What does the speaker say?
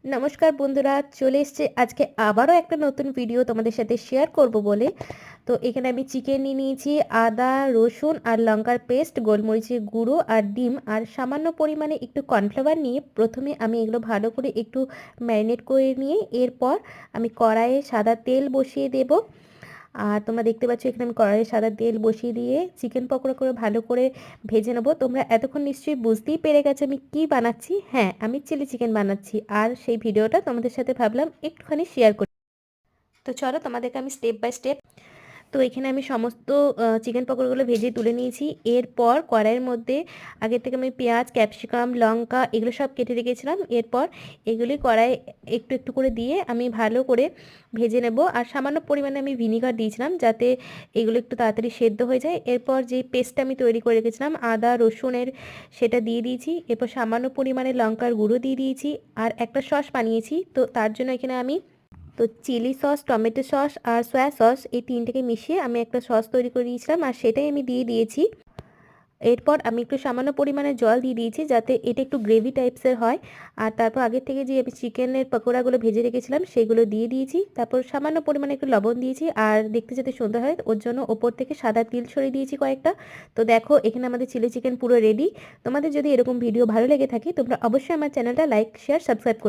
নমস্কার বন্ধুরা, চলে এসছে আজকে আবারও একটা নতুন ভিডিও তোমাদের সাথে শেয়ার করব বলে। তো এখানে আমি চিকেন নিয়ে নিয়েছি, আদা রসুন আর লঙ্কার পেস্ট, গোলমরিচের গুঁড়ো আর ডিম আর সামান্য পরিমাণে একটু কর্নফ্লাওয়ার নিয়ে প্রথমে আমি এগুলো ভালো করে একটু ম্যারিনেট করে নিয়ে এরপর আমি কড়াইয়ে সাদা তেল বসিয়ে দেব। আর তোমরা দেখতে পাচ্ছ এখানে আমি কড়াইয়ে সাদা তেল বসিয়ে দিয়ে চিকেন পকোড়া করে ভালো করে ভেজে নেবো। তোমরা এতক্ষণ নিশ্চয়ই বুঝতেই পেরে গেছো আমি কি বানাচ্ছি। হ্যাঁ, আমি চিলি চিকেন বানাচ্ছি, আর সেই ভিডিওটা তোমাদের সাথে ভাবলাম একটুখানি শেয়ার করি। তো চলো তোমাদেরকে আমি স্টেপ বাই স্টেপ। তো এখানে আমি সমস্ত চিকেন পকোড়াগুলো ভেজে তুলে নিয়েছি। এরপর কড়াইয়ের মধ্যে আগে থেকে আমি পেঁয়াজ, ক্যাপসিকাম, লঙ্কা এগুলো সব কেটে রেখেছিলাম। এরপর এগুলি কড়াই একটু একটু করে দিয়ে আমি ভালো করে ভেজে নেব। আর সামান্য পরিমাণে আমি ভিনিগার দিয়েছিলাম যাতে এগুলো একটু তাড়াতাড়ি সেদ্ধ হয়ে যায়। এরপর যে পেস্টটা আমি তৈরি করে রেখেছিলাম আদা রসুনের, সেটা দিয়ে দিয়েছি। এরপর সামান্য পরিমাণে লঙ্কার গুঁড়ো দিয়ে দিয়েছি আর একটা সস বানিয়েছি। তো তার জন্য এখানে আমি চিলি সস, টমেটো সস আর সয়া সস এই তিনটেকে মিশিয়ে আমি একটা সস তৈরি করে দিয়েছিলাম আর সেটাই আমি দিয়ে দিয়েছি। এরপর আমি একটু সামান্য পরিমাণে জল দিয়ে দিয়েছি যাতে এটা একটু গ্রেভি টাইপসের হয়। আর তারপর আগের থেকে যে আমি চিকেনের পকোড়াগুলো ভেজে রেখেছিলাম সেগুলো দিয়ে দিয়েছি। তারপর সামান্য পরিমাণে একটু লবণ দিয়েছি আর দেখতে যাতে সুন্দর হয় ওর জন্য ওপর থেকে সাদা তিল ছড়িয়ে দিয়েছি কয়েকটা। তো দেখো এখানে আমাদের চিলি চিকেন পুরো রেডি। তোমাদের যদি এরকম ভিডিও ভালো লেগে থাকে তোমরা অবশ্যই আমার চ্যানেলটা লাইক, শেয়ার, সাবস্ক্রাইব করে